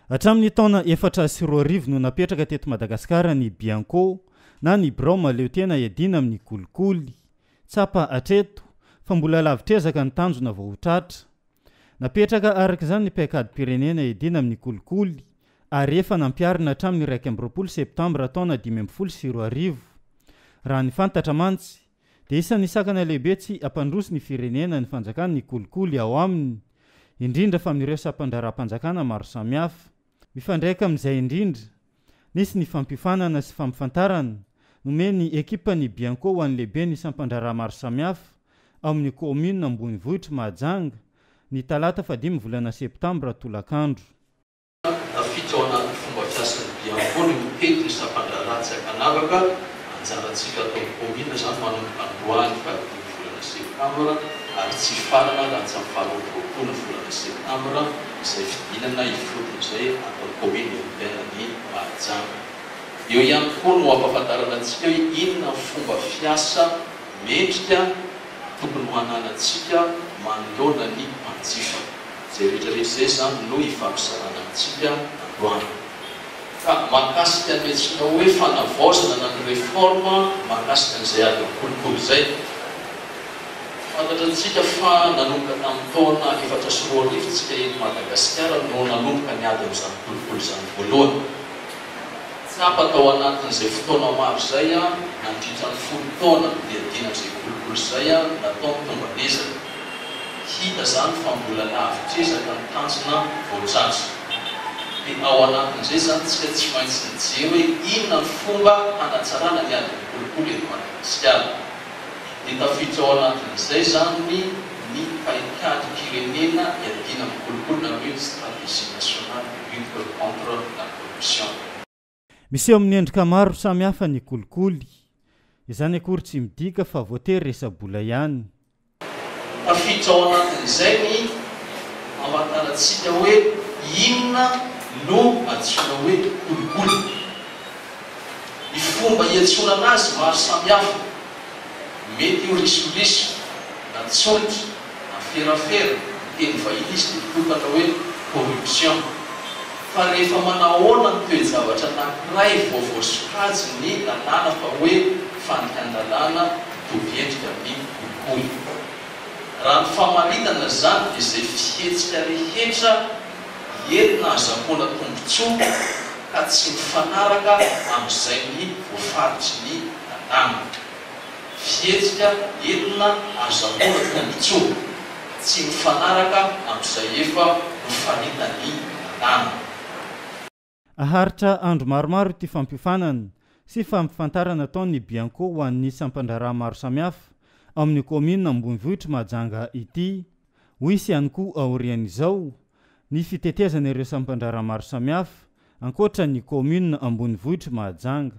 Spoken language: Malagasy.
Hatramin'ny taona 4 no napetraka teto Madagasikara ny Bianco na ny Broma leo tena Ady Amin'Ny Kolikoly. Tsapa atreto fa mbola lavitrezaka ny tanjona vao hotratra. Napetraka araka izany ny paikadym-pirenena Ady Amin'Ny Kolikoly ary efa nampiarina hatramin'ny 20 septambra taona 2024. Raha ny fantatra mantsy dia isan'ny sakana lehibe tsy ampandroso ny firenena ny fanjakan'ny Kolikoly ao aminy, indrindra fa amin'ireo sampandraram-panjakana maro samihafa. Mifandraika amin'izay indrindra, nisy ny fampifanana sy fampifantarana nomeny ekipa ny Bianco ho an'ny lehibe ny sampandrara maro samihafa ao amin'ny commune Ambonivohitra Mahajanga ny talata 5 volana septambra tolakandro. Afitra ao anaty fomba fiasan'ny Bianco ny mipety ny sampandrarantsaka anavaka anjarantsika atao commune izany manomboka androany 5 volana septambra ary tsy farana raha faharoapolo volana septambra izay fidinana ifotony izay atao commune européenne Mahajanga. Eo ihany koa no ampahafantarana antsika hoe inona fomba fiasa mendrika tokony hananantsika manoloana ny mpanjifa. Izay rehetrarehetra izay zany no ifampisarana antsika androany. Ka mahakasika ny antsika hoe fanavaozana na ny réforme mahakasika an'izay ady kolikoly izay. Fantatra antsika fa nanomboka tamin'ny taona 4 tsika eto Madagasikara no nanomboka ny ady amin'izany kolikoly izany voalohany. Tsapa tao anatin'izay fotoana maro izay nandritra ny 10 taona no diadina izay kolikoly izay natao tombanezana. Hita zany fa mbola lavitrezaka ny tanjona voatratra. Dia ao anatin'izay zany tsika tsy maintsy mijery hoe inona ny fomba hanatsarana ny ady kolikoly eto Madagasikara. Dia tafiditra ao anatin'izay zany ny paikadym-pirenena Ady Amin'Ny Kolikoly na hoe stratégie nationale de lutte contre la corruption. Misy eo amin'ny endrika maro samihafa ny kolikoly. Izany akory tsy midika fa voatery resa-bola ihany. Tafiditra ao anatin'izay ny amantarantsika hoe inona no antsoina hoe kolikoly. Ny fomba iantsonana azy maro samihafa. Mety ho risoriso, na tsotro, na ferafera, teny vahiny izy dia tokana hoe corruption. Fa rehefa manahoana ny toe-javatra anankiray voavoasokajy ny lalàna fa hoe fanikan-dalàna toviendrika amin'ny kolikoly. Raha ny famaritana zany dia izay fihetsika rehetra entina azahoana tombontsoa ka tsy mifanaraka amin'izay ny voafaritry ny lalàna. Fihetsika entina azahoana tombontsoa tsy mifanaraka amin'izay efa nofaritany lalàna. Aharitra andro maromaro ity fampifanana sy fampifantarana ataon'ny Bianco ho an'ny sampandrara maro samihafa amin'ny commune Ambonivohitra Mahajanga ity. Ho isy ihany koa aorian'izao ny fitetezana ireo sampandrara maro samihafa ankoatra ny commune Ambonivohitra Mahajanga.